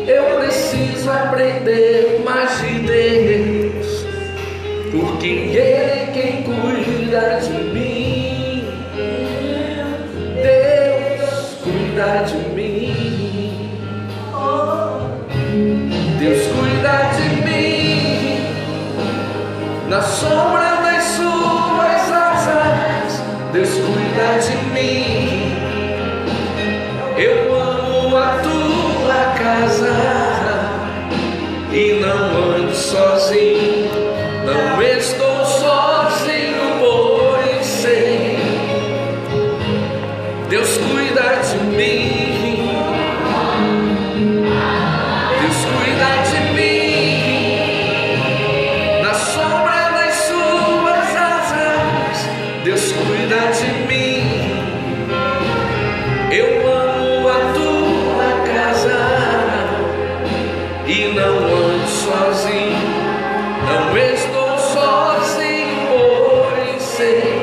Eu preciso aprender mais de Deus, porque Ele é quem cuida de mim. Deus cuida de mim. Deus cuida de mim. Na sombra das suas asas, Deus cuida de mim. Eu amo a tua casa e não ando sozinho. Não estou sozinho, pois sei, Deus cuida de mim. Deus cuida de mim. Na sombra das suas asas, Deus cuida de mim. Eu amo a tua casa e não ando sozinho. Não estou sozinho, pois sei,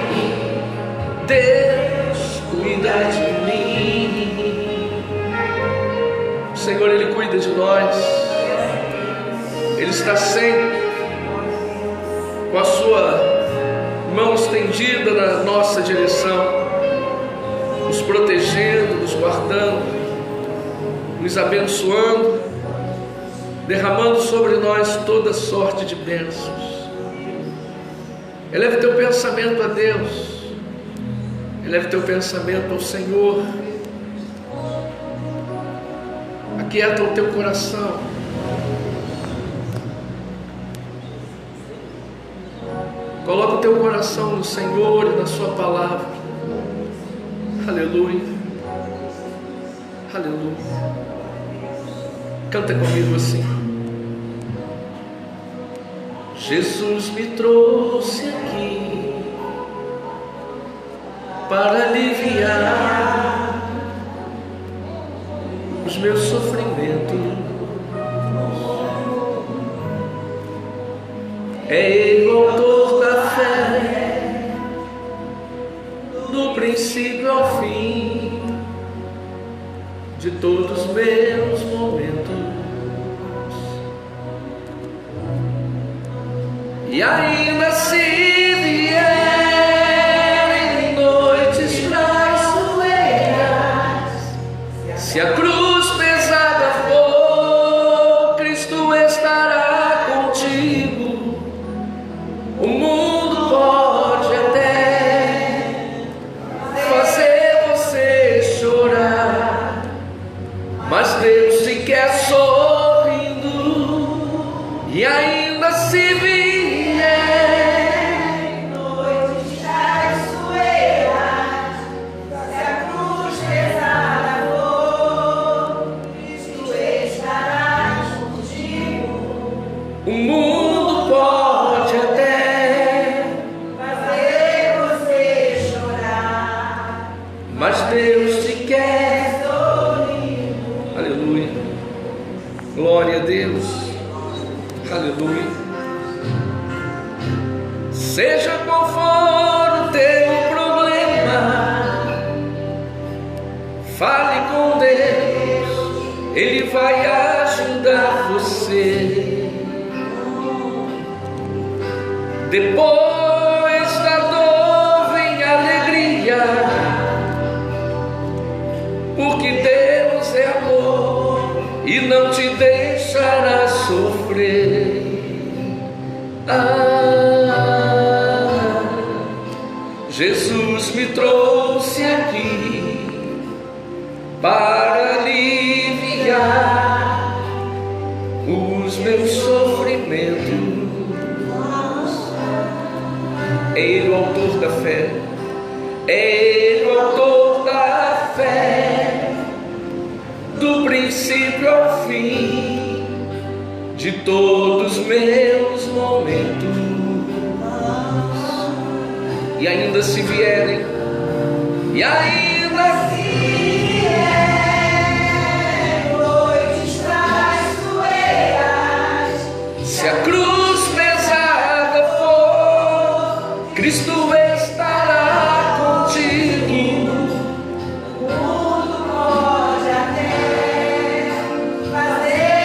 Deus cuida de mim. O Senhor, Ele cuida de nós. Ele está sempre com a sua mão estendida na nossa direção, nos protegendo, nos guardando, nos abençoando, derramando sobre nós toda sorte de bênçãos. Eleve teu pensamento a Deus, eleve teu pensamento ao Senhor, aquieta o teu coração. Coloca o teu coração no Senhor e na sua palavra. Aleluia, aleluia. Canta comigo assim. Jesus me trouxe aqui para aliviar os meus sofrimentos. É Ele o autor da fé, do princípio ao fim de todos os meus momentos. E ainda se vier em noites traiçoeiras, se a cruz pesada for, Cristo estará contigo. O mundo pode até fazer você chorar, mas Deus te quer sorrindo. E ainda se vier glória a Deus, aleluia. Seja qual for o teu problema, fale com Deus, Ele vai ajudar você. Depois da dor vem a alegria, porque Deus é amor e não te deixará sofrer. Jesus me trouxe aqui para aliviar os meus sofrimentos. É Ele o autor da fé, é Ele o autor da fé, do princípio ao fim de todos os meus momentos. E ainda se vierem, e ainda se vierem noites traiçoeiras, se a cruz pesada for, Cristo estará contigo. O mundo pode até fazer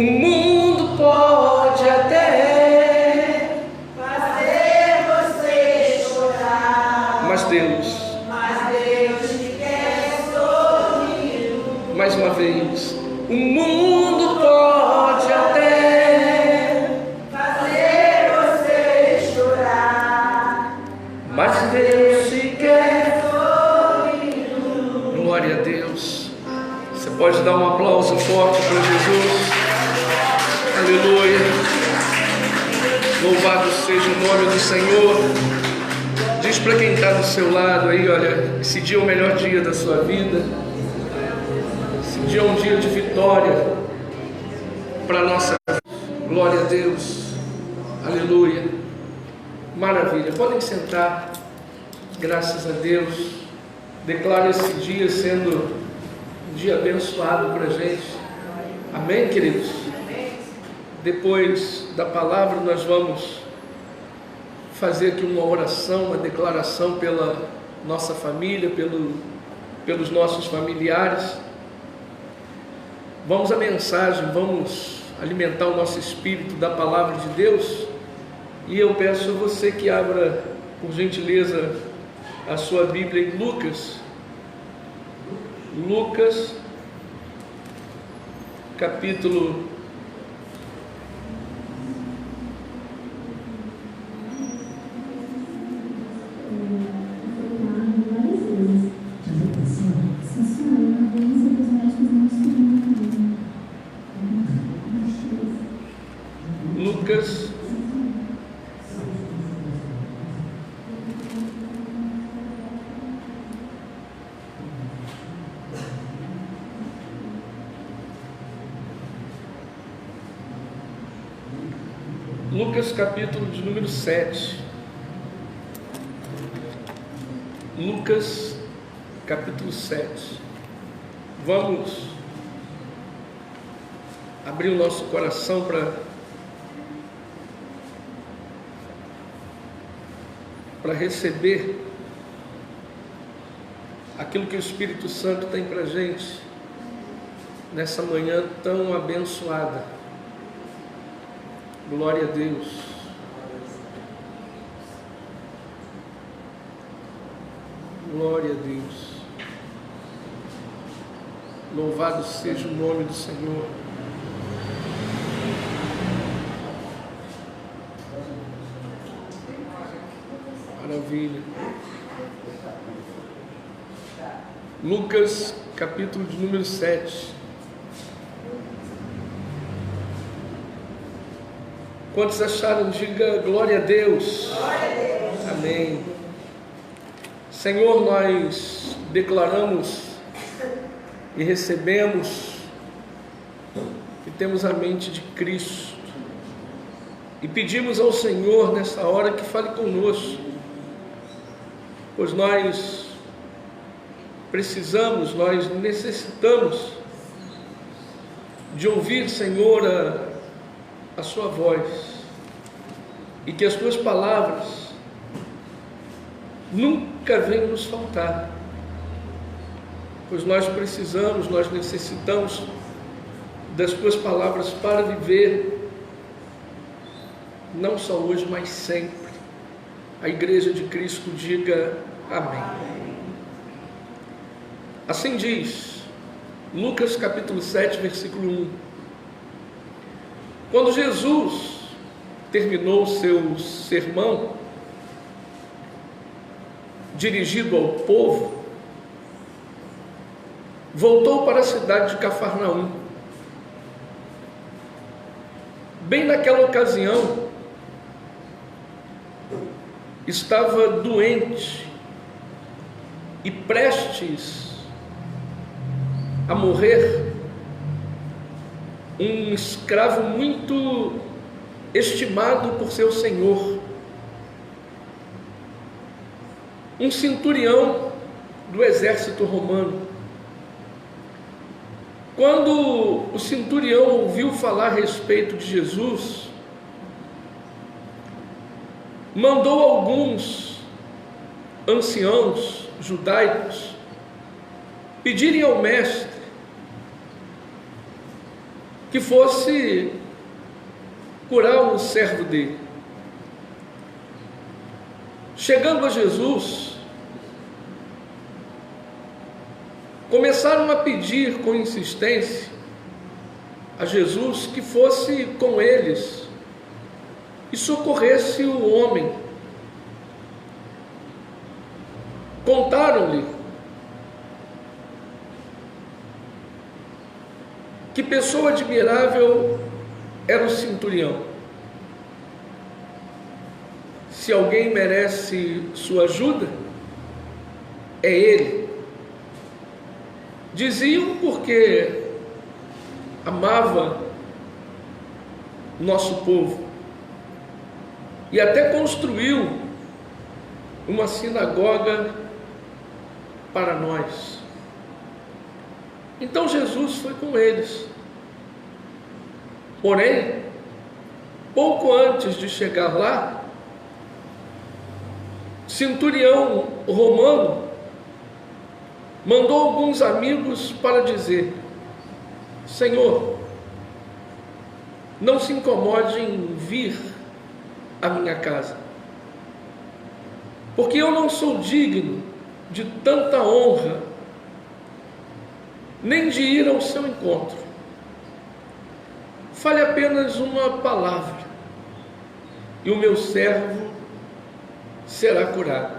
O mundo pode até fazer você chorar, mas Deus te quer sorrir. mais uma vez, o mundo pode até Fazer você chorar, mas Deus te quer. sorrir. Glória a Deus. Você pode dar um aplauso forte para Jesus. Aleluia. Louvado seja o nome do Senhor. Diz para quem está do seu lado aí, olha, esse dia é o melhor dia da sua vida. Esse dia é um dia de vitória para a nossa vida. Glória a Deus. Aleluia. Maravilha. Podem sentar. Graças a Deus. Declaro esse dia sendo um dia abençoado para a gente. Amém, queridos? Depois da palavra nós vamos fazer aqui uma oração, uma declaração pela nossa família, pelos nossos familiares. Vamos à mensagem, vamos alimentar o nosso espírito da palavra de Deus. E eu peço a você que abra, por gentileza, a sua Bíblia em Lucas, capítulo 7. Capítulo de número 7. Lucas, capítulo 7. Vamos abrir o nosso coração para receber aquilo que o Espírito Santo tem para a gente nessa manhã tão abençoada. Glória a Deus. Glória a Deus. Louvado seja o nome do Senhor. Maravilha. Lucas, capítulo de número 7. Quantos acharam? Diga glória a Deus. Glória a Deus. Amém. Senhor, nós declaramos e recebemos que temos a mente de Cristo e pedimos ao Senhor nessa hora que fale conosco, pois nós precisamos, nós necessitamos de ouvir, Senhor, a sua voz, e que as tuas palavras nunca venham nos faltar, pois nós precisamos, nós necessitamos das tuas palavras para viver, não só hoje, mas sempre. A igreja de Cristo diga amém. Assim diz Lucas capítulo 7, versículo 1. Quando Jesus terminou o seu sermão dirigido ao povo, voltou para a cidade de Cafarnaum. Bem naquela ocasião, estava doente e prestes a morrer um escravo muito estimado por seu senhor, um centurião do exército romano. Quando o centurião ouviu falar a respeito de Jesus, mandou alguns anciãos judaicos pedirem ao mestre que fosse curar um servo dele. Chegando a Jesus, começaram a pedir com insistência a Jesus que fosse com eles e socorresse o homem. Contaram-lhe que pessoa admirável era o centurião. Se alguém merece sua ajuda, é ele. Diziam porque amava o nosso povo e até construiu uma sinagoga para nós. Então Jesus foi com eles. Porém, pouco antes de chegar lá, centurião romano mandou alguns amigos para dizer: Senhor, não se incomode em vir à minha casa, porque eu não sou digno de tanta honra, nem de ir ao seu encontro. Fale apenas uma palavra, e o meu servo será curado.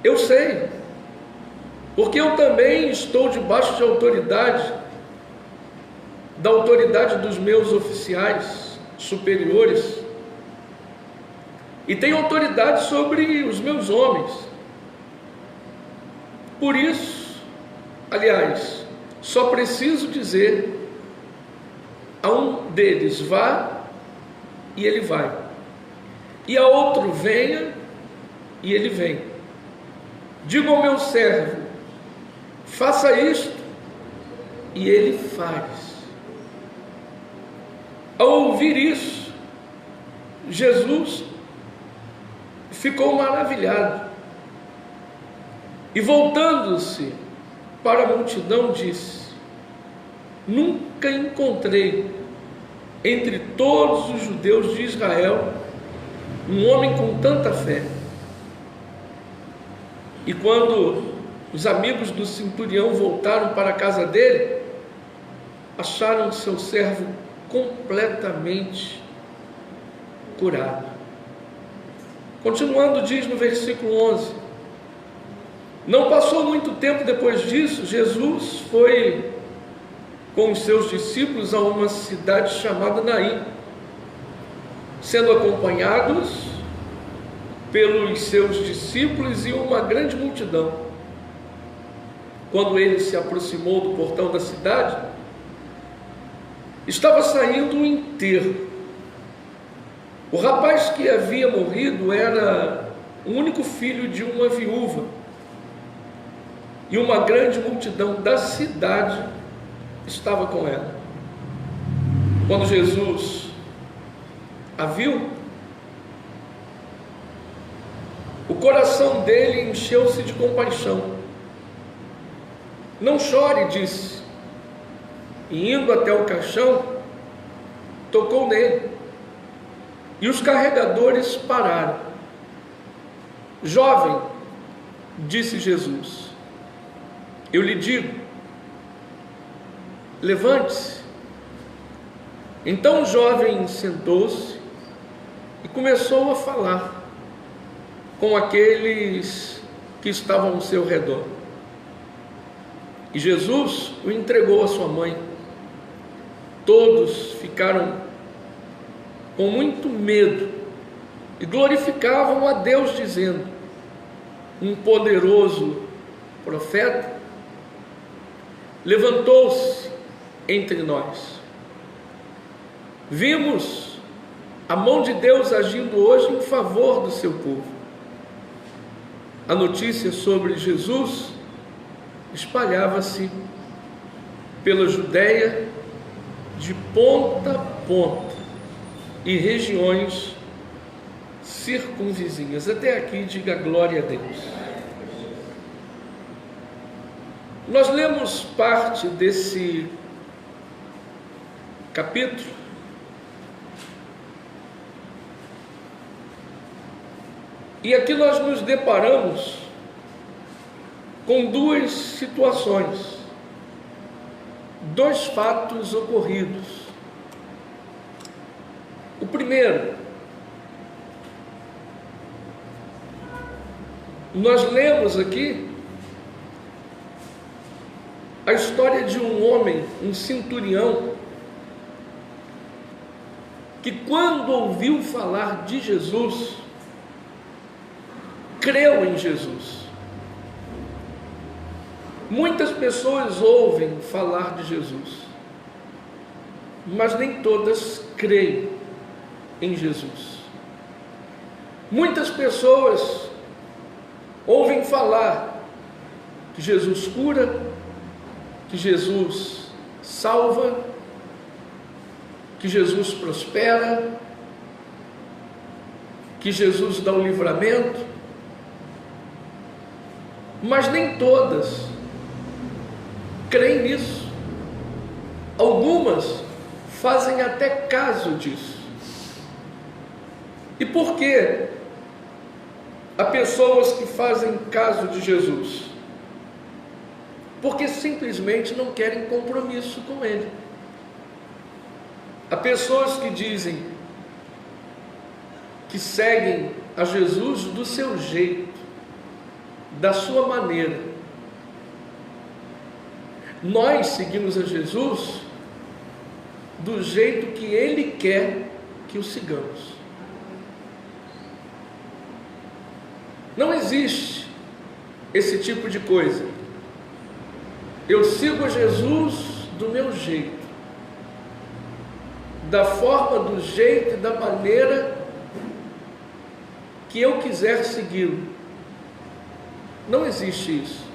Eu sei, porque eu também estou debaixo de autoridade, da autoridade dos meus oficiais superiores, e tenho autoridade sobre os meus homens. Por isso, aliás, só preciso dizer a um deles: vá, e ele vai, e a outro: venha, e ele vem. Digo ao meu servo: faça isto, e ele faz. Ao ouvir isso, Jesus ficou maravilhado e, voltando-se para a multidão, disse: nunca encontrei entre todos os judeus de Israel um homem com tanta fé. E quando os amigos do centurião voltaram para a casa dele, acharam seu servo completamente curado. Continuando, diz no versículo 11: não passou muito tempo depois disso, Jesus foi com os seus discípulos a uma cidade chamada Naim, sendo acompanhados pelos seus discípulos e uma grande multidão. Quando ele se aproximou do portão da cidade, estava saindo um enterro. O rapaz que havia morrido era o único filho de uma viúva, e uma grande multidão da cidade estava com ela. Quando Jesus a viu, o coração dele encheu-se de compaixão. Não chore, disse, e indo até o caixão, tocou nele, e os carregadores pararam. Jovem, disse Jesus, eu lhe digo, levante-se. Então o jovem sentou-se e começou a falar com aqueles que estavam ao seu redor. E Jesus o entregou à sua mãe. Todos ficaram com muito medo e glorificavam a Deus, dizendo: um poderoso profeta levantou-se entre nós. Vimos a mão de Deus agindo hoje em favor do seu povo. A notícia sobre Jesus espalhava-se pela Judéia de ponta a ponta e regiões circunvizinhas. Até aqui, diga glória a Deus. Nós lemos parte desse capítulo, e aqui nós nos deparamos com duas situações, dois fatos ocorridos. O primeiro, nós lemos aqui a história de um homem, um centurião, que quando ouviu falar de Jesus, creu em Jesus. Muitas pessoas ouvem falar de Jesus, mas nem todas creem em Jesus. Muitas pessoas ouvem falar que Jesus cura, que Jesus salva, que Jesus prospera, que Jesus dá o livramento, mas nem todas creem nisso. Algumas fazem até caso disso. E por que há pessoas que fazem caso de Jesus? Porque simplesmente não querem compromisso com Ele. Há pessoas que dizem que seguem a Jesus do seu jeito, da sua maneira. Nós seguimos a Jesus do jeito que Ele quer que o sigamos. Não existe esse tipo de coisa. Eu sigo a Jesus do meu jeito, da forma, do jeito e da maneira que eu quiser segui-lo. Não existe isso.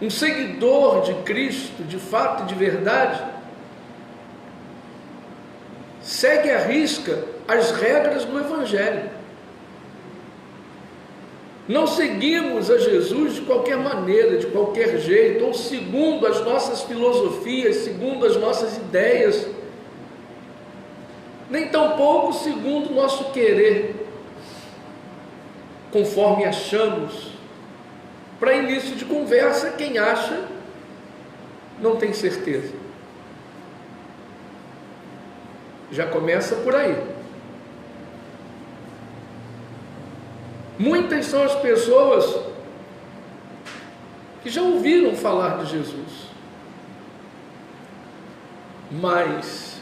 Um seguidor de Cristo, de fato e de verdade, segue à risca as regras do Evangelho. Não seguimos a Jesus de qualquer maneira, de qualquer jeito, ou segundo as nossas filosofias, segundo as nossas ideias, nem tampouco segundo o nosso querer, conforme achamos. Para início de conversa, quem acha não tem certeza. Já começa por aí. Muitas são as pessoas que já ouviram falar de Jesus, mas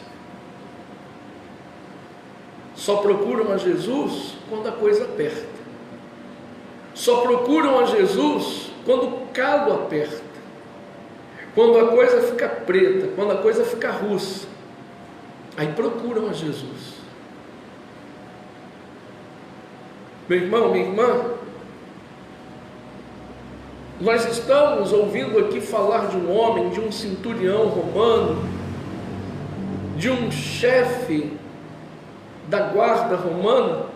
só procuram a Jesus quando a coisa aperta. Só procuram a Jesus quando o calo aperta, quando a coisa fica preta, quando a coisa fica russa. Aí procuram a Jesus. Meu irmão, minha irmã, nós estamos ouvindo aqui falar de um homem, de um centurião romano, de um chefe da guarda romana,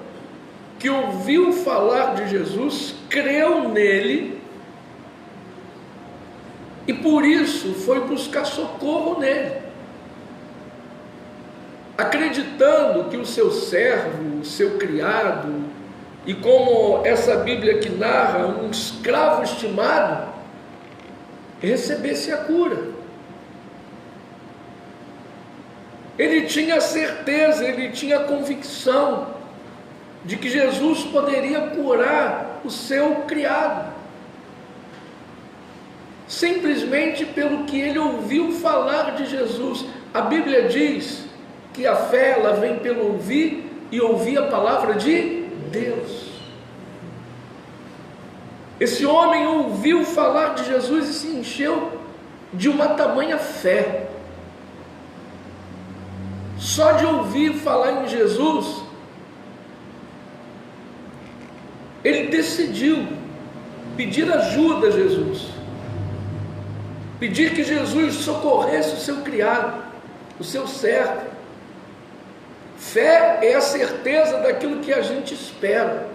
que ouviu falar de Jesus, creu nele, e por isso foi buscar socorro nele, acreditando que o seu servo, o seu criado, e como essa Bíblia que narra, um escravo estimado, recebesse a cura. Ele tinha certeza, ele tinha convicção de que Jesus poderia curar o seu criado, simplesmente pelo que ele ouviu falar de Jesus. A Bíblia diz que a fé, ela vem pelo ouvir e ouvir a palavra de Deus. Esse homem ouviu falar de Jesus e se encheu de uma tamanha fé. Só de ouvir falar em Jesus, ele decidiu pedir ajuda a Jesus, pedir que Jesus socorresse o seu criado, o seu servo. Fé é a certeza daquilo que a gente espera,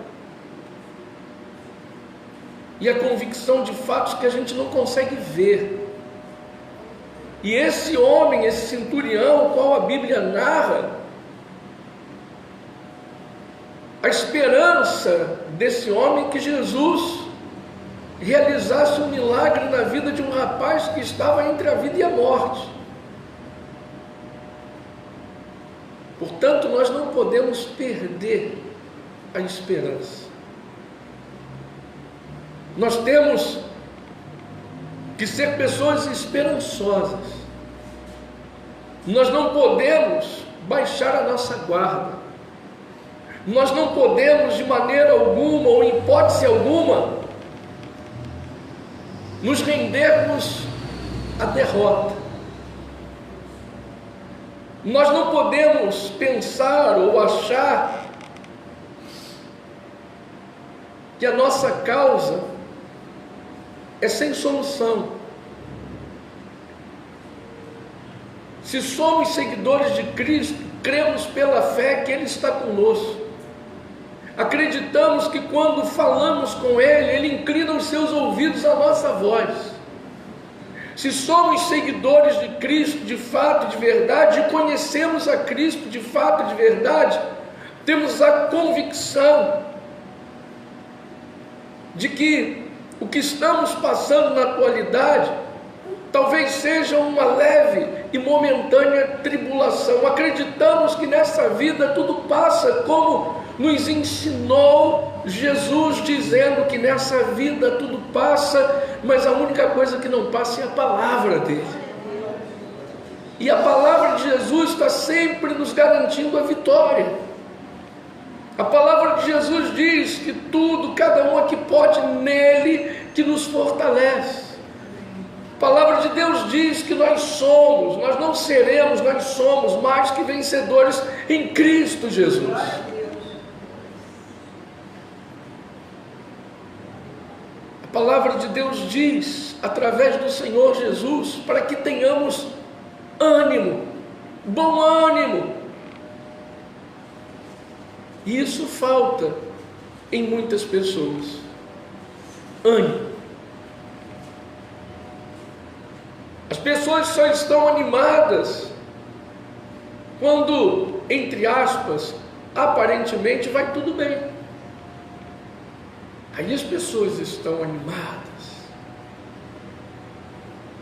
e a convicção de fatos que a gente não consegue ver. E esse homem, esse centurião, qual a Bíblia narra, a esperança desse homem que Jesus realizasse um milagre na vida de um rapaz que estava entre a vida e a morte. Portanto, nós não podemos perder a esperança. Nós temos que ser pessoas esperançosas. Nós não podemos baixar a nossa guarda. Nós não podemos, de maneira alguma, ou em hipótese alguma, nos rendermos à derrota. Nós não podemos pensar ou achar que a nossa causa é sem solução. Se somos seguidores de Cristo, cremos pela fé que Ele está conosco. Acreditamos que quando falamos com Ele, Ele inclina os seus ouvidos à nossa voz. Se somos seguidores de Cristo de fato e de verdade, e conhecemos a Cristo de fato e de verdade, temos a convicção de que o que estamos passando na atualidade talvez seja uma leve e momentânea tribulação. Acreditamos que nessa vida tudo passa, como nos ensinou Jesus, dizendo que nessa vida tudo passa, mas a única coisa que não passa é a palavra dele. E a palavra de Jesus está sempre nos garantindo a vitória. A palavra de Jesus diz que tudo, cada um aqui pode nele que nos fortalece. A palavra de Deus diz que nós não seremos, nós somos mais que vencedores em Cristo Jesus. A palavra de Deus diz, através do Senhor Jesus, para que tenhamos ânimo, bom ânimo. E isso falta em muitas pessoas. Ânimo. As pessoas só estão animadas quando, entre aspas, aparentemente vai tudo bem. Aí as pessoas estão animadas,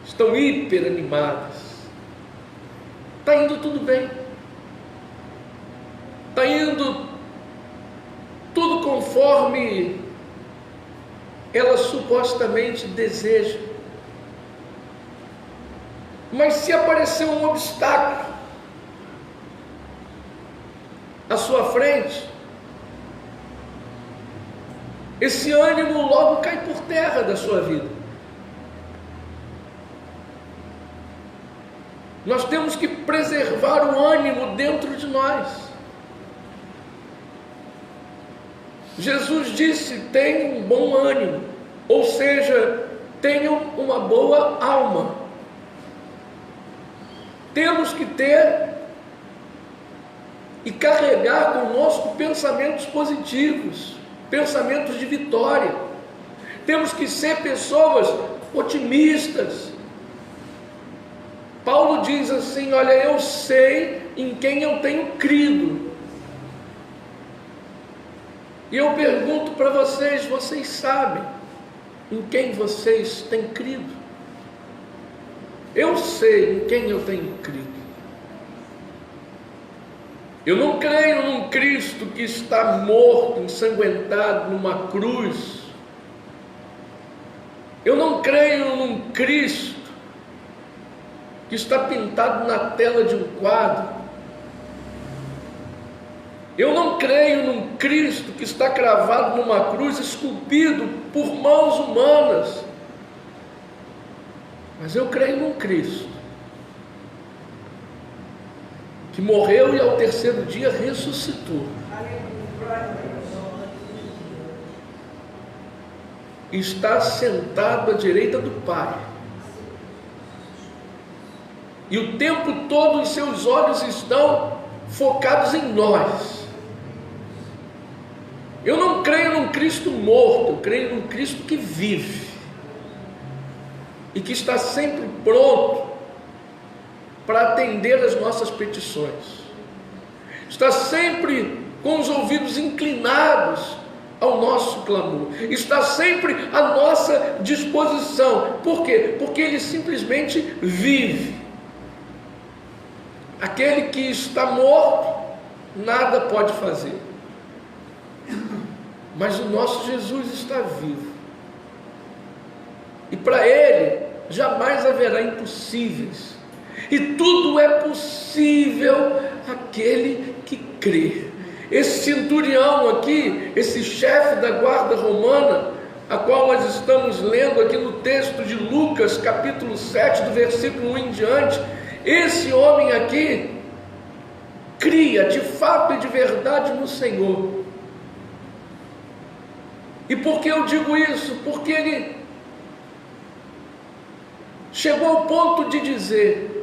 estão hiper animadas. Está indo tudo bem, está indo tudo conforme ela supostamente deseja. Mas se aparecer um obstáculo à sua frente, esse ânimo logo cai por terra da sua vida. Nós temos que preservar o ânimo dentro de nós. Jesus disse: tenham um bom ânimo, ou seja, tenham uma boa alma. Temos que ter e carregar conosco pensamentos positivos, pensamentos de vitória. Temos que ser pessoas otimistas. Paulo diz assim: olha, eu sei em quem eu tenho crido. E eu pergunto para vocês: vocês sabem em quem vocês têm crido? Eu sei em quem eu tenho crido. Eu não creio num Cristo que está morto, ensanguentado numa cruz. Eu não creio num Cristo que está pintado na tela de um quadro. Eu não creio num Cristo que está cravado numa cruz, esculpido por mãos humanas. Mas eu creio num Cristo que morreu e ao terceiro dia ressuscitou. Está sentado à direita do Pai. E o tempo todo os seus olhos estão focados em nós. Eu não creio num Cristo morto, eu creio num Cristo que vive. E que está sempre pronto para atender as nossas petições, está sempre com os ouvidos inclinados ao nosso clamor, está sempre à nossa disposição. Por quê? Porque Ele simplesmente vive. Aquele que está morto, nada pode fazer, mas o nosso Jesus está vivo, e para Ele jamais haverá impossíveis, e tudo é possível àquele que crê. Esse centurião aqui, esse chefe da guarda romana, a qual nós estamos lendo aqui no texto de Lucas, capítulo 7, do versículo 1 em diante, esse homem aqui cria de fato e de verdade no Senhor. E por que eu digo isso? Porque ele chegou ao ponto de dizer: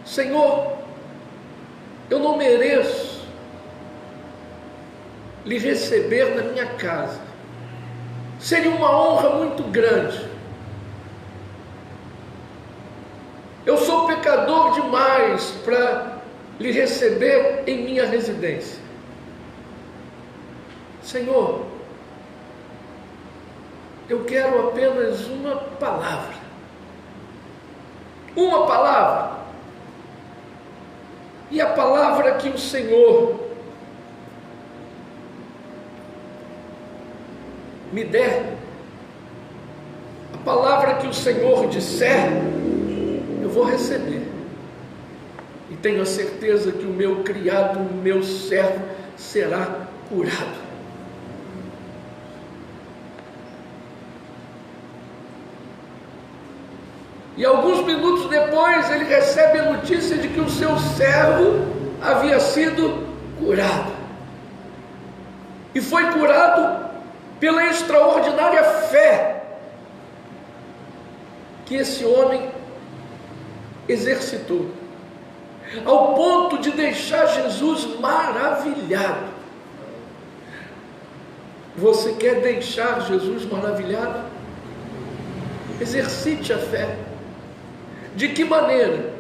Senhor, eu não mereço lhe receber na minha casa, seria uma honra muito grande, eu sou pecador demais para lhe receber em minha residência. Senhor, eu quero apenas uma palavra, e a palavra que o Senhor me der, a palavra que o Senhor disser, eu vou receber, e tenho a certeza que o meu criado, o meu servo será curado. E alguns minutos depois ele recebe a notícia de que o seu servo havia sido curado, e foi curado pela extraordinária fé que esse homem exercitou, ao ponto de deixar Jesus maravilhado. Você quer deixar Jesus maravilhado? Exercite a fé. De que maneira?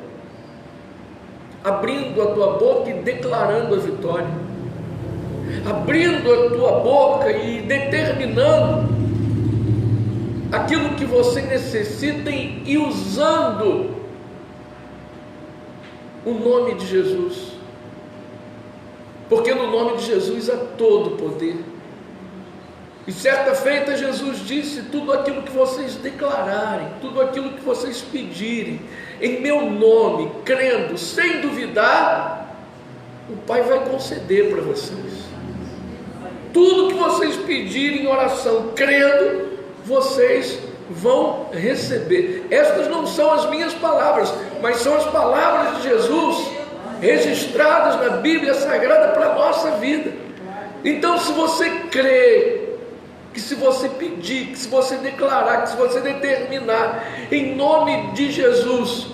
Abrindo a tua boca e declarando a vitória, abrindo a tua boca e determinando aquilo que você necessita e usando o nome de Jesus, porque no nome de Jesus há todo poder. E certa feita Jesus disse: tudo aquilo que vocês declararem, tudo aquilo que vocês pedirem em meu nome, crendo, sem duvidar, o Pai vai conceder para vocês. Tudo que vocês pedirem em oração, crendo, vocês vão receber. Estas não são as minhas palavras, mas são as palavras de Jesus registradas na Bíblia Sagrada para a nossa vida. Então, se você crê, que se você pedir, que se você declarar, que se você determinar, em nome de Jesus,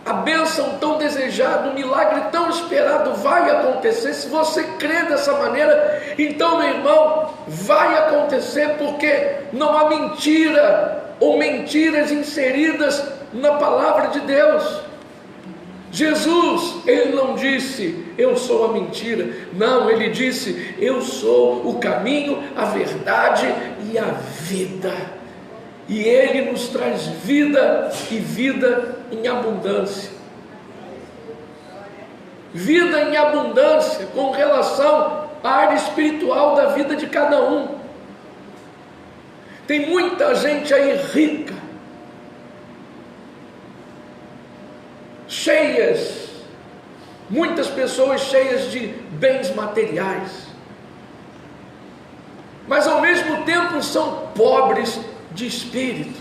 a bênção tão desejada, o milagre tão esperado vai acontecer. Se você crê dessa maneira, então, meu irmão, vai acontecer, porque não há mentira ou mentiras inseridas na palavra de Deus. Jesus, Ele não disse: eu sou a mentira. Não, Ele disse: eu sou o caminho, a verdade e a vida. E Ele nos traz vida, e vida em abundância. Vida em abundância com relação à área espiritual da vida de cada um. Tem muita gente aí rica, cheias, muitas pessoas cheias de bens materiais, mas ao mesmo tempo são pobres de espírito.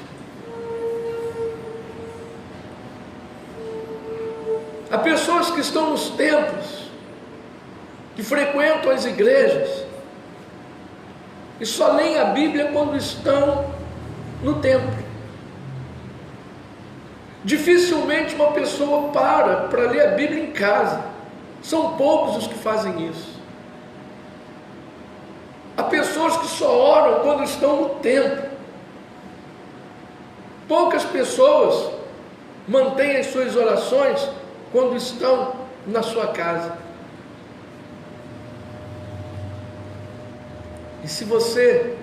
Há pessoas que estão nos templos, que frequentam as igrejas e só leem a Bíblia quando estão no templo. Dificilmente uma pessoa para ler a Bíblia em casa. São poucos os que fazem isso. Há pessoas que só oram quando estão no templo. Poucas pessoas mantenha as suas orações quando estão na sua casa. E se você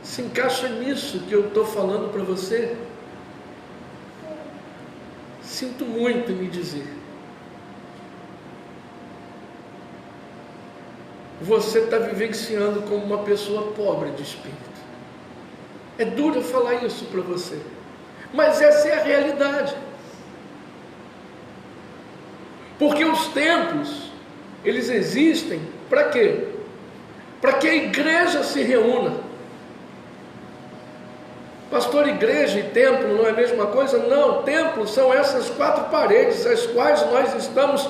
se encaixa nisso que eu estou falando para você, sinto muito em me dizer, você está vivenciando como uma pessoa pobre de espírito. É duro falar isso para você, mas essa é a realidade. Porque os templos, eles existem para quê? Para que a igreja se reúna. Pastor, igreja e templo não é a mesma coisa? Não, templo são essas 4 paredes, as quais nós estamos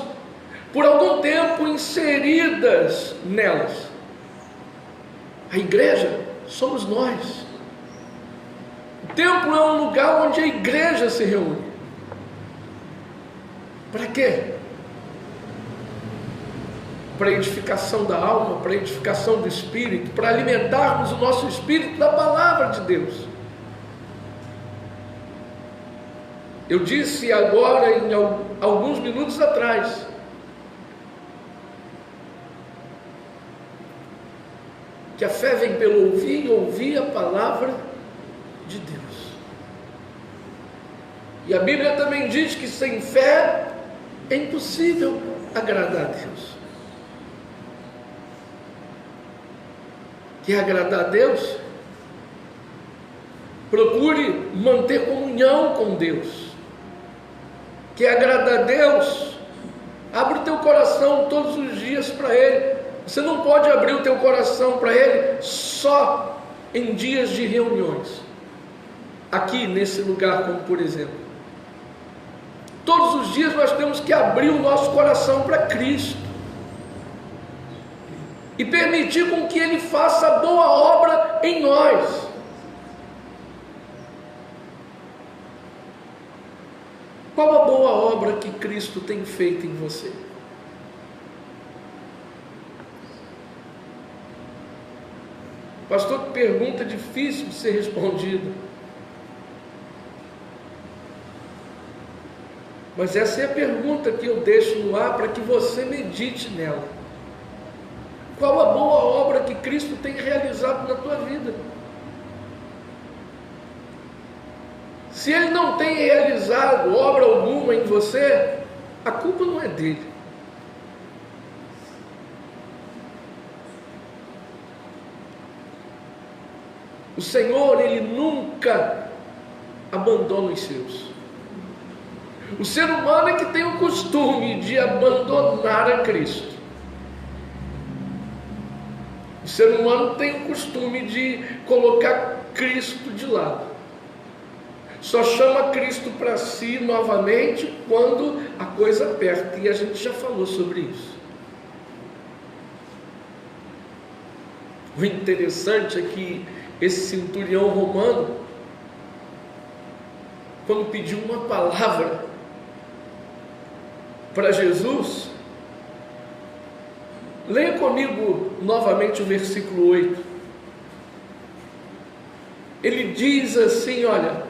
por algum tempo inseridas nelas. A igreja somos nós. O templo é um lugar onde a igreja se reúne. Para quê? Para a edificação da alma, para a edificação do espírito, para alimentarmos o nosso espírito da palavra de Deus. Eu disse agora, em alguns minutos atrás, que a fé vem pelo ouvir e ouvir a palavra de Deus. E a Bíblia também diz que sem fé é impossível agradar a Deus. Quer agradar a Deus? Procure manter comunhão com Deus. Quer agradar a Deus? Abre o teu coração todos os dias para Ele. Você não pode abrir o teu coração para Ele só em dias de reuniões. Aqui nesse lugar, como por exemplo. Todos os dias nós temos que abrir o nosso coração para Cristo. E permitir com que Ele faça a boa obra em nós. Qual a boa obra que Cristo tem feito em você? Pastor, que pergunta difícil de ser respondida. Mas essa é a pergunta que eu deixo no ar para que você medite nela. Qual a boa obra que Cristo tem realizado na tua vida? Se Ele não tem realizado obra alguma em você, a culpa não é dele. O Senhor, Ele nunca abandona os seus. O ser humano é que tem o costume de abandonar a Cristo. O ser humano tem o costume de colocar Cristo de lado. Só chama Cristo para si novamente quando a coisa aperta. E a gente já falou sobre isso. O interessante é que esse centurião romano, quando pediu uma palavra para Jesus, leia comigo novamente o versículo 8. Ele diz assim, olha,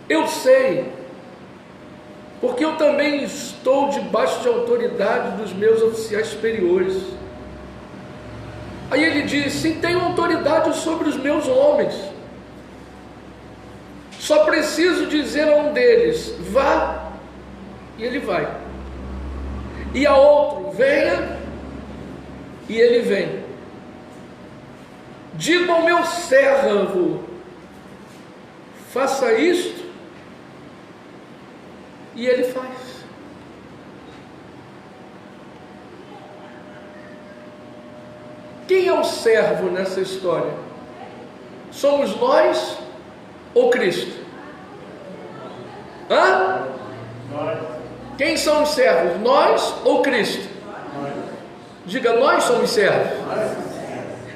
eu sei, porque eu também estou debaixo de autoridade dos meus oficiais superiores. Aí ele diz, sim, tenho autoridade sobre os meus homens. Só preciso dizer a um deles, vá, e ele vai. E a outro, venha, e ele vem. Diga ao meu servo, faça isto, e ele faz. Quem é o servo nessa história? Somos nós ou Cristo? Hã? Quem são os servos? Nós ou Cristo? Diga, nós somos servos.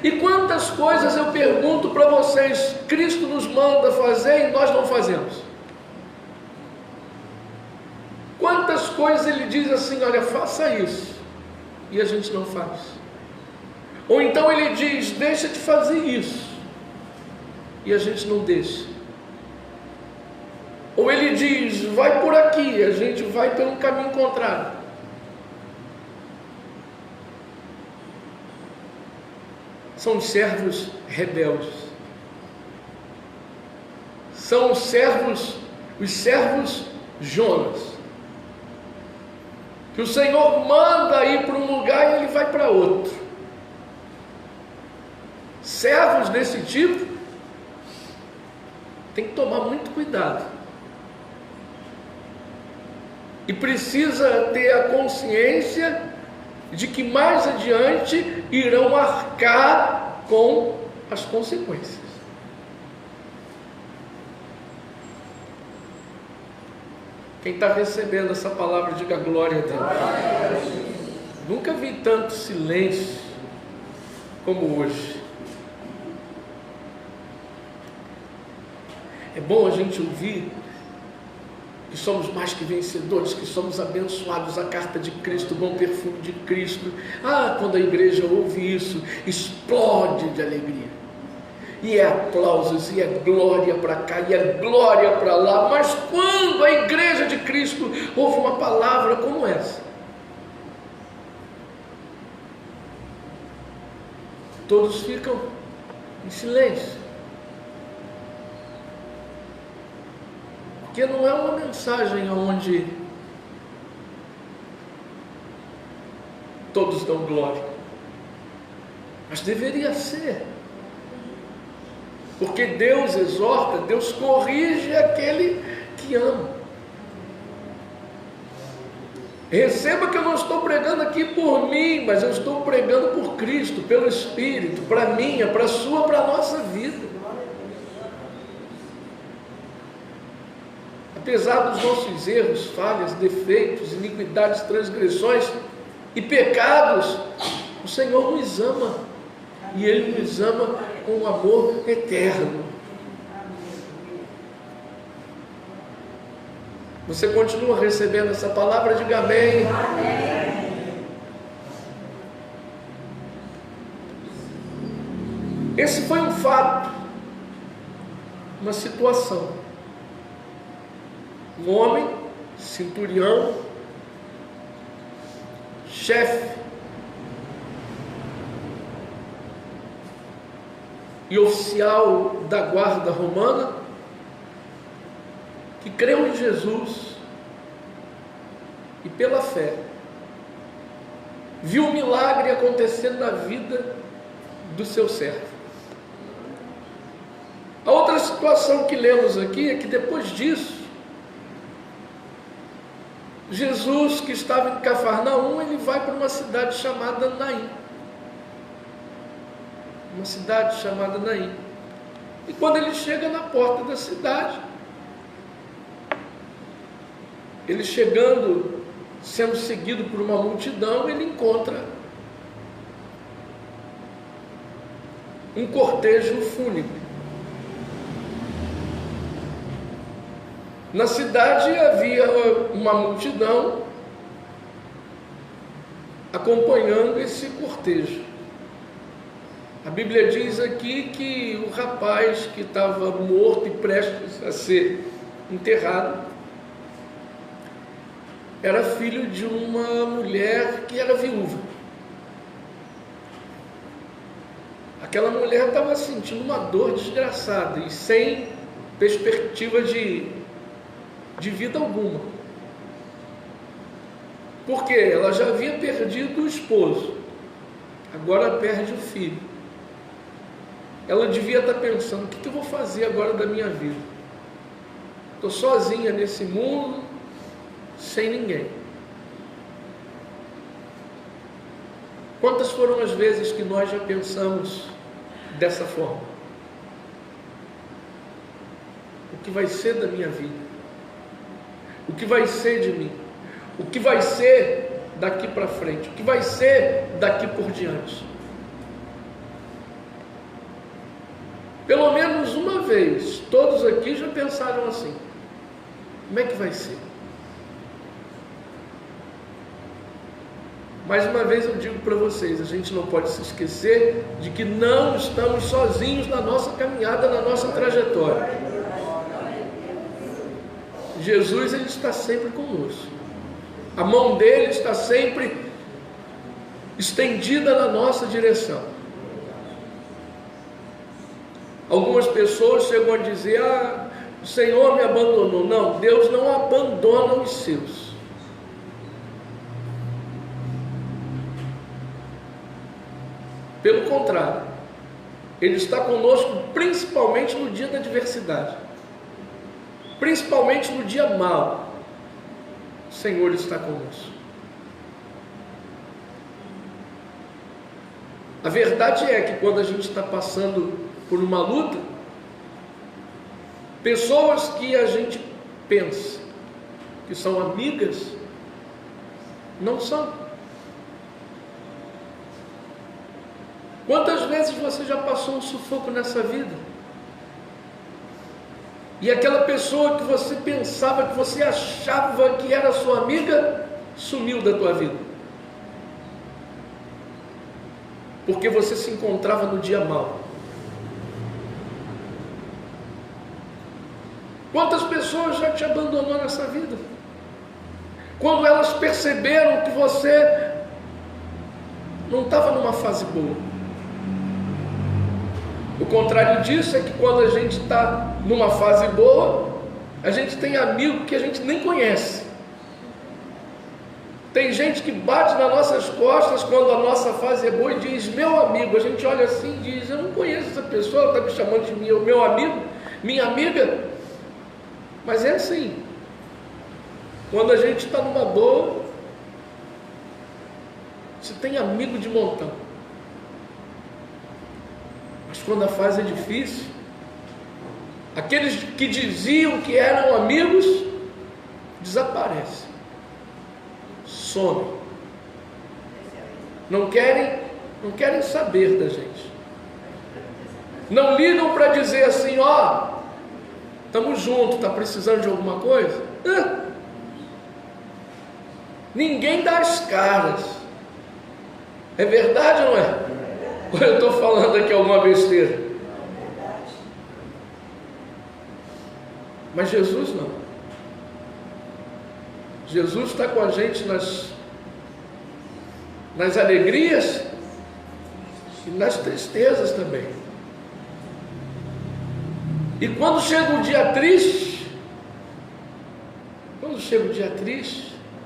E quantas coisas eu pergunto para vocês, Cristo nos manda fazer e nós não fazemos? Quantas coisas Ele diz assim, olha, faça isso, e a gente não faz? Ou então Ele diz, deixa de fazer isso, e a gente não deixa. Ou ele diz, vai por aqui, a gente vai pelo caminho contrário. São os servos rebeldes. São os servos Jonas. Que o Senhor manda ir para um lugar e ele vai para outro. Servos desse tipo tem que tomar muito cuidado. E precisa ter a consciência de que mais adiante irão arcar com as consequências. Quem está recebendo essa palavra, diga glória a Deus. Nunca vi tanto silêncio como hoje. É bom a gente ouvir que somos mais que vencedores, que somos abençoados, a carta de Cristo, o bom perfume de Cristo. Quando a igreja ouve isso, explode de alegria. E é aplausos, e é glória para cá, e é glória para lá. Mas quando a igreja de Cristo ouve uma palavra como essa, todos ficam em silêncio. Porque não é uma mensagem onde todos dão glória, mas deveria ser. Porque Deus exorta, Deus corrige aquele que ama. Receba que eu não estou pregando aqui por mim, mas eu estou pregando por Cristo, pelo Espírito, para a minha, para a sua, para a nossa vida. Apesar dos nossos erros, falhas, defeitos, iniquidades, transgressões e pecados, o Senhor nos ama. E Ele nos ama com um amor eterno. Você continua recebendo essa palavra? Diga amém. Esse foi um fato, uma situação. Um homem, centurião, chefe e oficial da guarda romana, que creu em Jesus e pela fé viu um milagre acontecendo na vida do seu servo. A outra situação que lemos aqui é que depois disso, Jesus, que estava em Cafarnaum, ele vai para uma cidade chamada Naim. Uma cidade chamada Naim. E quando ele chega na porta da cidade, ele chegando, sendo seguido por uma multidão, ele encontra um cortejo fúnebre. Na cidade havia uma multidão acompanhando esse cortejo. A Bíblia diz aqui que o rapaz que estava morto e prestes a ser enterrado era filho de uma mulher que era viúva. Aquela mulher estava sentindo uma dor desgraçada e sem perspectiva de vida alguma. Porque ela já havia perdido o esposo, agora perde o filho. Ela devia estar pensando, o que eu vou fazer agora da minha vida? Estou sozinha nesse mundo, sem ninguém. Quantas foram as vezes que nós já pensamos dessa forma? O que vai ser da minha vida? O que vai ser de mim? O que vai ser daqui para frente? O que vai ser daqui por diante? Pelo menos uma vez, todos aqui já pensaram assim: como é que vai ser? Mais uma vez eu digo para vocês, a gente não pode se esquecer de que não estamos sozinhos na nossa caminhada, na nossa trajetória. Jesus, ele está sempre conosco. A mão dele está sempre estendida na nossa direção. Algumas pessoas chegam a dizer: o Senhor me abandonou. Não, Deus não abandona os seus. Pelo contrário, Ele está conosco principalmente no dia da adversidade, principalmente no dia mau. O Senhor está conosco. A verdade é que quando a gente está passando por uma luta, pessoas que a gente pensa que são amigas, não são. Quantas vezes você já passou um sufoco nessa vida? E aquela pessoa que você pensava, que você achava que era sua amiga, sumiu da tua vida. Porque você se encontrava no dia mau. Quantas pessoas já te abandonou nessa vida? Quando elas perceberam que você não estava numa fase boa. O contrário disso é que quando a gente está numa fase boa, a gente tem amigo que a gente nem conhece. Tem gente que bate nas nossas costas quando a nossa fase é boa e diz: meu amigo. A gente olha assim e diz: eu não conheço essa pessoa, ela está me chamando de meu amigo, minha amiga. Mas é assim. Quando a gente está numa boa, você tem amigo de montão. Mas quando a fase é difícil, aqueles que diziam que eram amigos, desaparecem, somem, não querem saber da gente, não ligam para dizer assim: estamos juntos, está precisando de alguma coisa? Ninguém dá as caras. É verdade ou não é? Ou eu estou falando aqui alguma besteira? Mas Jesus não. Jesus está com a gente nas alegrias e nas tristezas também. E quando chega o dia triste,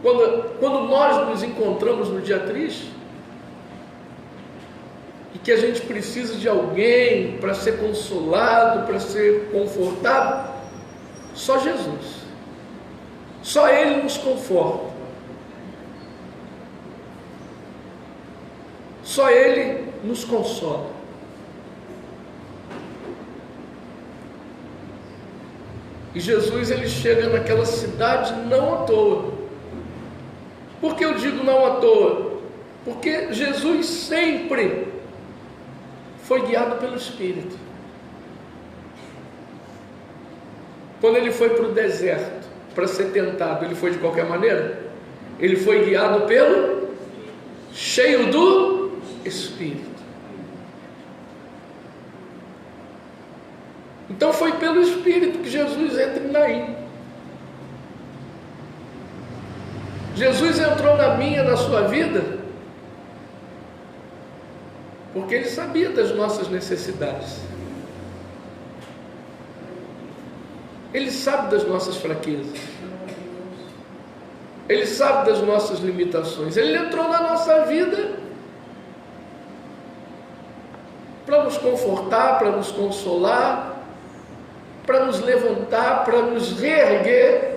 quando nós nos encontramos no dia triste, e que a gente precisa de alguém para ser consolado, para ser confortado, só Jesus. Só Ele nos conforta. Só Ele nos consola. E Jesus, Ele chega naquela cidade não à toa. Por que eu digo não à toa? Porque Jesus sempre foi guiado pelo Espírito. Quando Ele foi para o deserto para ser tentado, Ele foi de qualquer maneira? Ele foi guiado cheio do Espírito. Então foi pelo Espírito que Jesus entra em Naim. Jesus entrou na minha, na sua vida, porque Ele sabia das nossas necessidades. Ele sabe das nossas fraquezas. Ele sabe das nossas limitações. Ele entrou na nossa vida para nos confortar, para nos consolar, para nos levantar, para nos reerguer.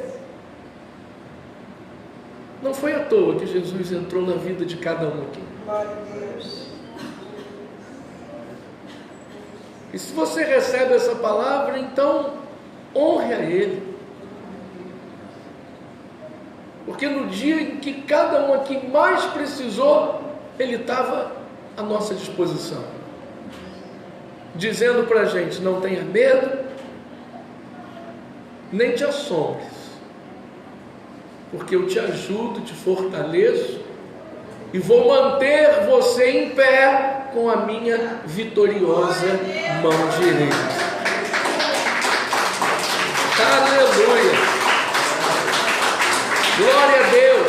Não foi à toa que Jesus entrou na vida de cada um aqui. Glória a Deus. E se você recebe essa palavra, então honre a Ele. Porque no dia em que cada um aqui mais precisou, Ele estava à nossa disposição, dizendo para a gente: não tenha medo, nem te assombres, porque eu te ajudo, te fortaleço e vou manter você em pé com a minha vitoriosa mão direita. Aleluia! Glória a Deus.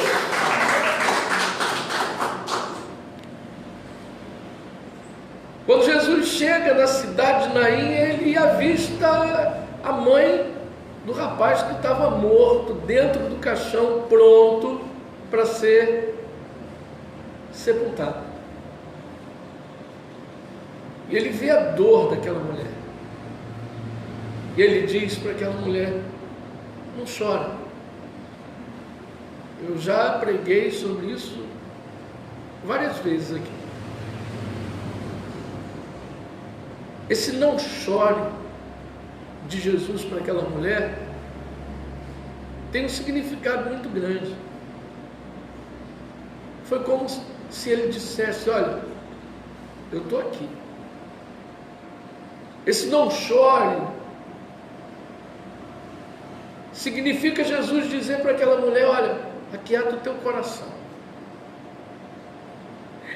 Quando Jesus chega na cidade de Naim, ele avista a mãe do rapaz que estava morto dentro do caixão, pronto para ser sepultado. E ele vê a dor daquela mulher. E ele diz para aquela mulher: não chora. Eu já preguei sobre isso várias vezes aqui. Esse não chore de Jesus para aquela mulher tem um significado muito grande. Foi como se ele dissesse: olha, eu estou aqui. Esse não chore significa Jesus dizer para aquela mulher: olha, aquieta o teu coração.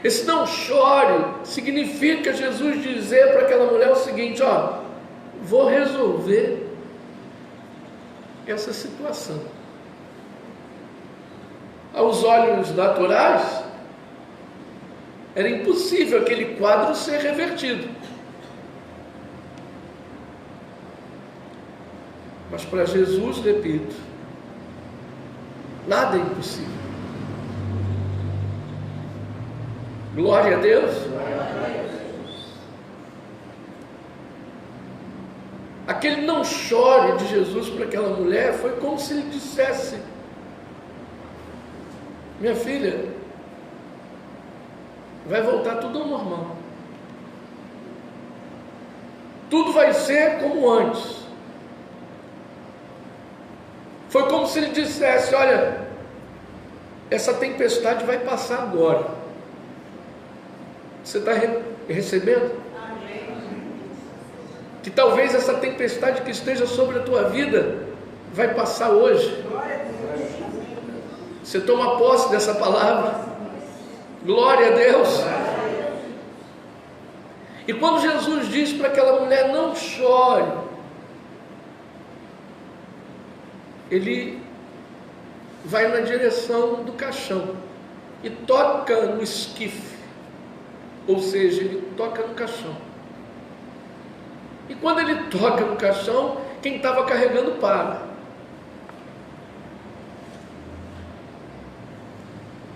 Esse não chore significa Jesus dizer para aquela mulher o seguinte: ó, vou resolver essa situação. Aos olhos naturais, era impossível aquele quadro ser revertido. Mas para Jesus, repito, nada é impossível. Glória a Deus. Aquele não chore de Jesus para aquela mulher foi como se ele dissesse: minha filha, vai voltar tudo ao normal. Tudo vai ser como antes. Foi como se ele dissesse: olha, essa tempestade vai passar agora. Você está recebendo? Amém. Que talvez essa tempestade que esteja sobre a tua vida vai passar hoje. Você toma posse dessa palavra. Glória a Deus. E quando Jesus diz para aquela mulher: não chore, ele vai na direção do caixão e toca no esquife. Ou seja, ele toca no caixão. E quando ele toca no caixão, quem estava carregando para.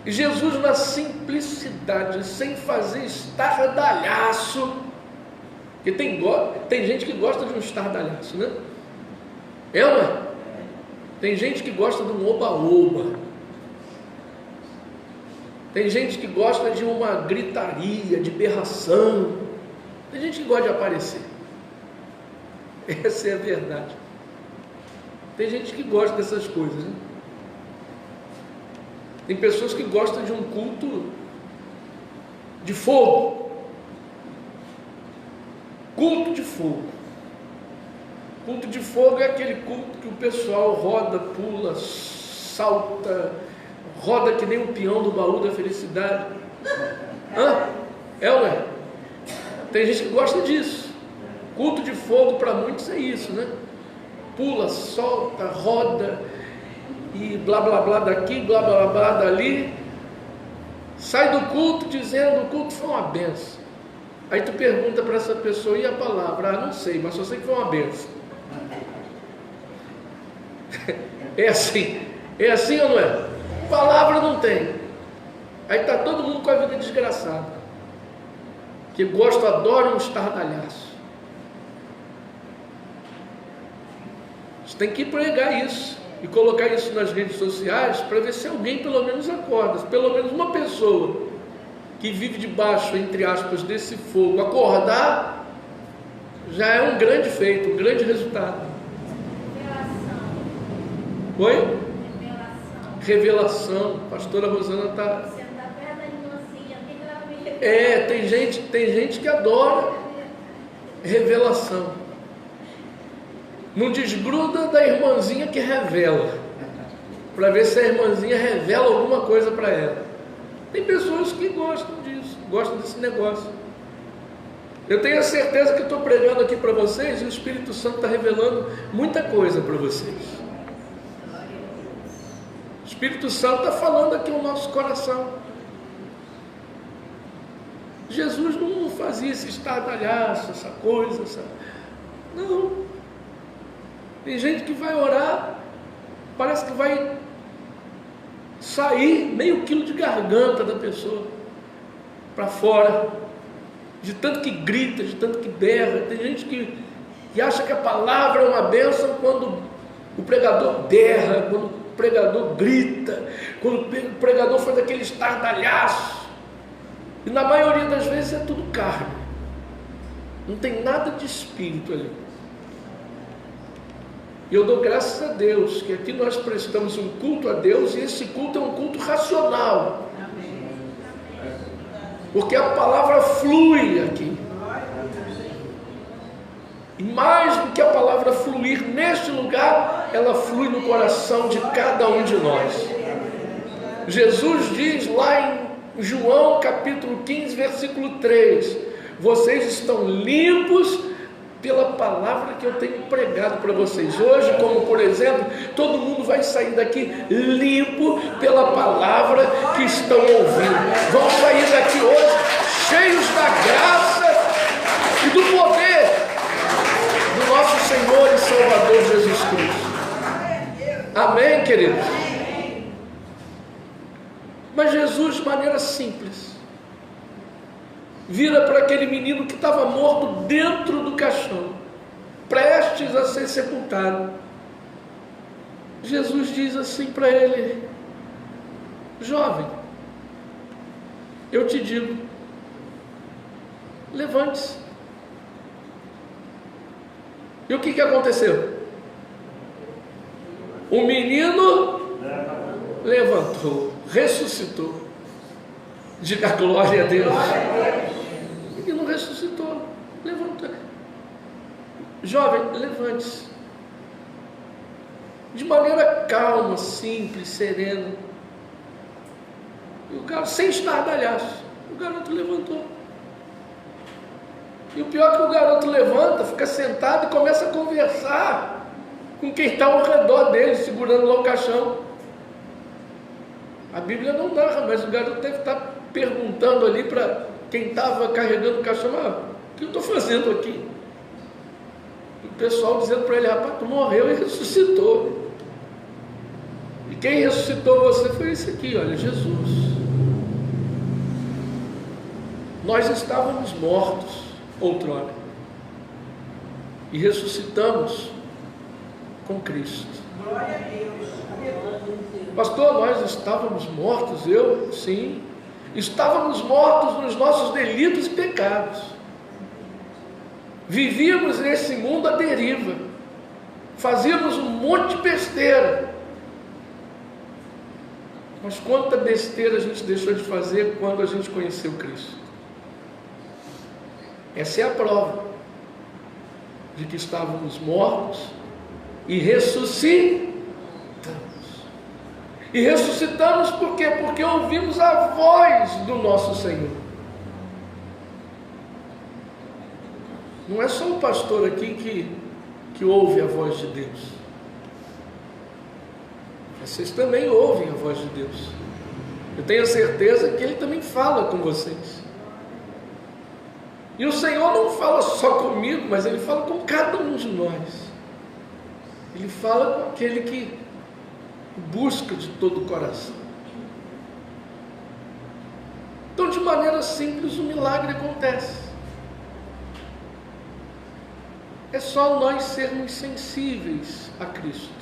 E Jesus, na simplicidade, sem fazer estardalhaço, porque tem gente que gosta de um estardalhaço, né? É ou não é? Tem gente que gosta de um oba-oba. Tem gente que gosta de uma gritaria, de berração. Tem gente que gosta de aparecer. Essa é a verdade. Tem gente que gosta dessas coisas, né? Tem pessoas que gostam de um culto de fogo. Culto de fogo. Culto de fogo é aquele culto que o pessoal roda, pula, salta, roda que nem um peão do baú da felicidade. Hã? É ou não é? Tem gente que gosta disso. Culto de fogo para muitos é isso, né? Pula, solta, roda e blá blá blá daqui, blá blá blá dali. Sai do culto dizendo: o culto foi uma benção. Aí tu pergunta para essa pessoa: e a palavra? Ah, não sei, mas só sei que foi uma benção. É assim ou não é? Palavra não tem. Aí está todo mundo com a vida desgraçada, que gosta, adora um estardalhaço. Você tem que pregar isso e colocar isso nas redes sociais para ver se alguém pelo menos acorda. Se pelo menos uma pessoa que vive debaixo, entre aspas, desse fogo acordar, já é um grande feito, um grande resultado. Revelação. Oi? Revelação. Revelação. A pastora Rosana está... Você está perto da irmãzinha, tem que dar uma tem gente que adora revelação. Não desgruda da irmãzinha que revela, para ver se a irmãzinha revela alguma coisa para ela. Tem pessoas que gostam disso, gostam desse negócio. Eu tenho a certeza que estou pregando aqui para vocês e o Espírito Santo está revelando muita coisa para vocês. Espírito Santo está falando aqui no nosso coração. Jesus não fazia esse estardalhaço, essa coisa, não. Tem gente que vai orar, parece que vai sair meio quilo de garganta da pessoa para fora, de tanto que grita, de tanto que berra. Tem gente que acha que a palavra é uma bênção quando o pregador berra, quando o pregador grita, quando o pregador faz aquele estardalhaço. E na maioria das vezes é tudo carne, não tem nada de espírito ali. E eu dou graças a Deus que aqui nós prestamos um culto a Deus, e esse culto é um culto racional, porque a palavra flui aqui. E mais do que a palavra fluir neste lugar, ela flui no coração de cada um de nós. Jesus diz lá em João capítulo 15, versículo 3: vocês estão limpos pela palavra que eu tenho pregado para vocês. Hoje, como por exemplo, todo mundo vai sair daqui limpo pela palavra que estão ouvindo. Vão sair daqui hoje cheios da graça e do poder do nosso Senhor e Salvador Jesus Cristo. Amém, queridos? Mas Jesus, de maneira simples, vira para aquele menino que estava morto dentro do caixão, prestes a ser sepultado. Jesus diz assim para ele: jovem, eu te digo, levante-se. E o que aconteceu? O menino levantou, ressuscitou. Diga glória a Deus. O menino ressuscitou, levantou. Jovem, levante-se. De maneira calma, simples, serena. E o garoto, sem estardalhaço, o garoto levantou. E o pior é que o garoto levanta, fica sentado e começa a conversar com quem está ao redor dele, segurando lá o caixão. A Bíblia não narra, mas o garoto deve estar perguntando ali para quem estava carregando o caixão: o que eu estou fazendo aqui? E o pessoal dizendo para ele: rapaz, tu morreu e ressuscitou. E quem ressuscitou você foi esse aqui, olha, Jesus. Nós estávamos mortos outrora e ressuscitamos com Cristo. Glória a Deus. Pastor, nós estávamos mortos, eu, sim, estávamos mortos nos nossos delitos e pecados, vivíamos nesse mundo à deriva, fazíamos um monte de besteira. Mas quanta besteira a gente deixou de fazer quando a gente conheceu Cristo. Essa é a prova de que estávamos mortos e ressuscitamos. E ressuscitamos por quê? Porque ouvimos a voz do nosso Senhor. Não é só o pastor aqui que ouve a voz de Deus. Vocês também ouvem a voz de Deus. Eu tenho certeza que Ele também fala com vocês. E o Senhor não fala só comigo, mas Ele fala com cada um de nós. Ele fala com aquele que busca de todo o coração. Então, de maneira simples, o milagre acontece. É só nós sermos sensíveis a Cristo.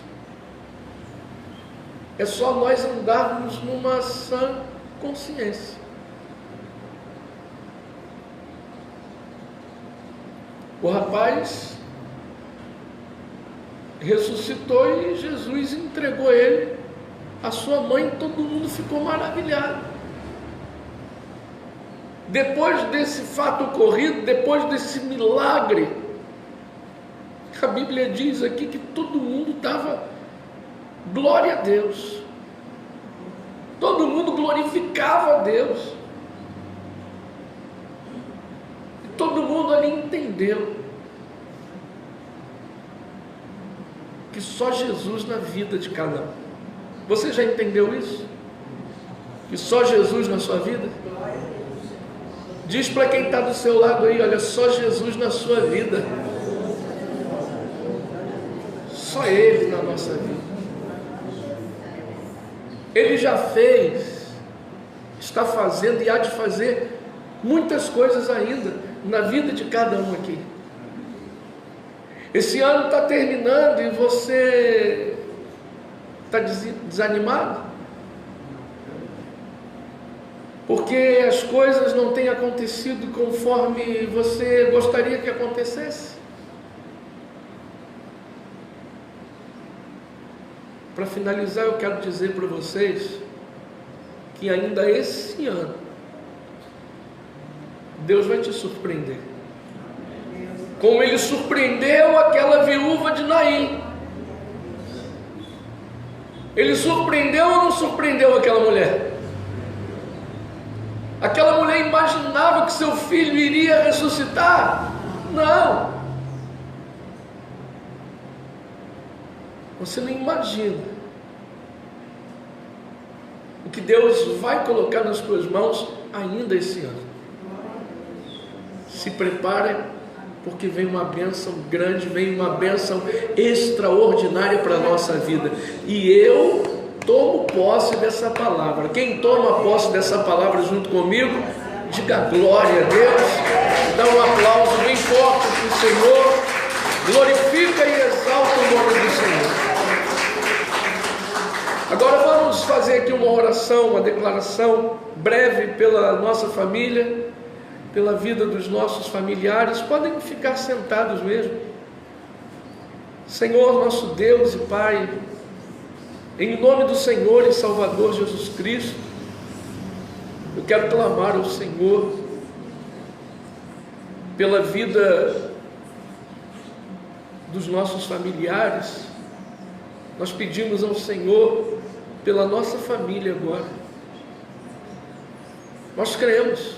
É só nós andarmos numa sã consciência. O rapaz ressuscitou e Jesus entregou ele à sua mãe. Todo mundo ficou maravilhado. Depois desse fato ocorrido, depois desse milagre, a Bíblia diz aqui que todo mundo estava, glória a Deus, todo mundo glorificava a Deus, e todo mundo ali entendeu que só Jesus na vida de cada um. Você já entendeu isso? Que só Jesus na sua vida? Diz para quem está do seu lado aí, olha, só Jesus na sua vida. Só Ele na nossa vida. Ele já fez, está fazendo e há de fazer muitas coisas ainda na vida de cada um aqui. Esse ano está terminando e você está desanimado? Porque as coisas não têm acontecido conforme você gostaria que acontecesse? Para finalizar, eu quero dizer para vocês que ainda esse ano Deus vai te surpreender, como Ele surpreendeu aquela viúva de Naim. Ele surpreendeu ou não surpreendeu aquela mulher? Aquela mulher imaginava que seu filho iria ressuscitar? Não. Você não imagina o que Deus vai colocar nas tuas mãos ainda esse ano. Se prepare, porque vem uma bênção grande, vem uma bênção extraordinária para a nossa vida. E eu tomo posse dessa palavra. Quem toma posse dessa palavra junto comigo, diga glória a Deus, dá um aplauso bem forte para o Senhor, glorifica e exalta o nome do Senhor. Agora vamos fazer aqui uma oração, uma declaração breve pela nossa família, pela vida dos nossos familiares. Podem ficar sentados mesmo. Senhor, nosso Deus e Pai, em nome do Senhor e Salvador Jesus Cristo, eu quero clamar ao Senhor pela vida dos nossos familiares. Nós pedimos ao Senhor pela nossa família agora. Nós cremos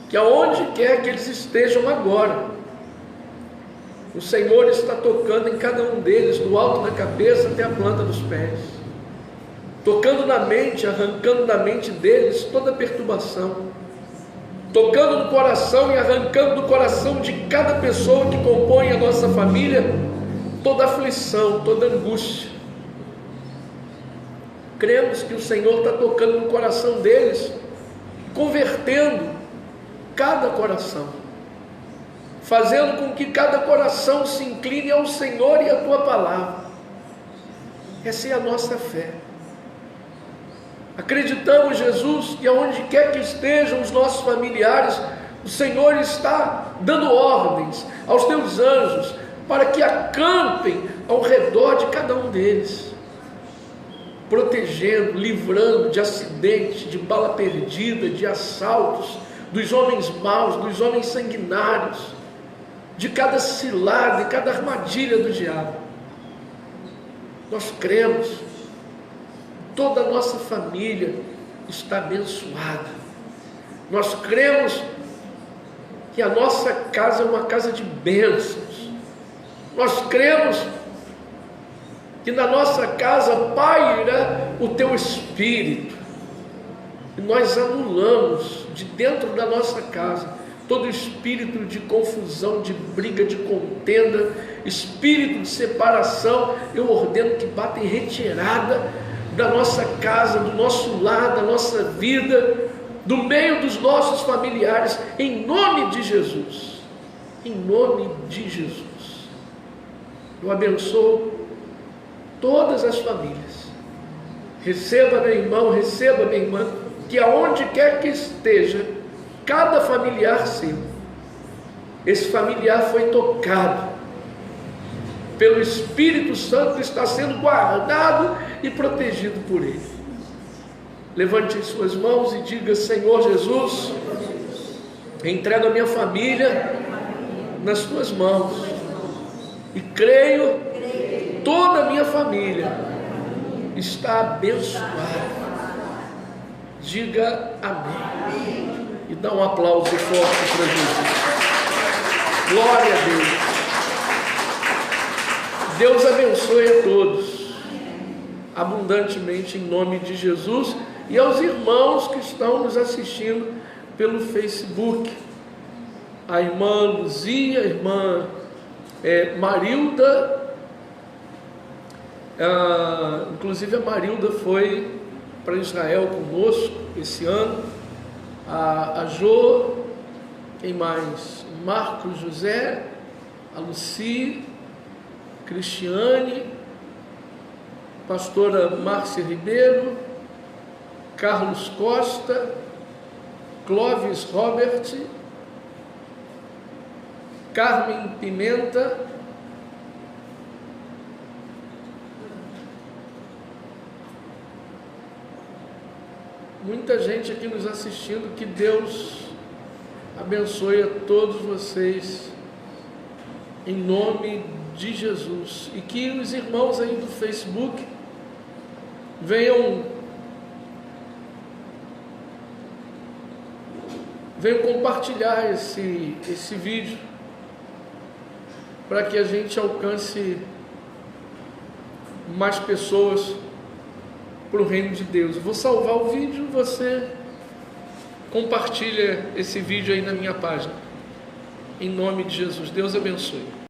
que aonde quer que eles estejam agora, o Senhor está tocando em cada um deles, do alto da cabeça até a planta dos pés, tocando na mente, arrancando da mente deles toda perturbação, tocando no coração e arrancando do coração de cada pessoa que compõe a nossa família toda aflição, toda angústia. Cremos que o Senhor está tocando no coração deles, convertendo cada coração, fazendo com que cada coração se incline ao Senhor e à Tua palavra. Essa é a nossa fé. Acreditamos, Jesus, que aonde quer que estejam os nossos familiares, o Senhor está dando ordens aos Teus anjos para que acampem ao redor de cada um deles, protegendo, livrando de acidente, de bala perdida, de assaltos, dos homens maus, dos homens sanguinários, de cada cilada e cada armadilha do diabo. Nós cremos, toda a nossa família está abençoada. Nós cremos que a nossa casa é uma casa de bênçãos. Nós cremos que na nossa casa paira o Teu Espírito. E nós anulamos de dentro da nossa casa todo espírito de confusão, de briga, de contenda, espírito de separação. Eu ordeno que bata em retirada da nossa casa, do nosso lar, da nossa vida, do meio dos nossos familiares, em nome de Jesus. Em nome de Jesus. Eu abençoo todas as famílias. Receba, meu irmão, receba, minha irmã, que aonde quer que esteja, cada familiar seu, esse familiar foi tocado pelo Espírito Santo, está sendo guardado e protegido por Ele. Levante as suas mãos e diga: Senhor Jesus, entrego a minha família nas Tuas mãos e creio que toda a minha família está abençoada. Diga amém. E dá um aplauso forte para Jesus. Glória a Deus. Deus abençoe a todos. abundantemente em nome de Jesus, e aos irmãos que estão nos assistindo pelo Facebook, a irmã Luzia, a irmã Marilda, inclusive a Marilda foi para Israel conosco esse ano, a Jô, quem mais? Marcos José, a Luci, Cristiane, pastora Márcia Ribeiro, Carlos Costa, Clóvis Robert, Carmen Pimenta, muita gente aqui nos assistindo. Que Deus abençoe a todos vocês em nome de Jesus, e que os irmãos aí do Facebook venham compartilhar esse vídeo, para que a gente alcance mais pessoas para o reino de Deus. Eu vou salvar o vídeo, você compartilha esse vídeo aí na minha página, em nome de Jesus. Deus abençoe.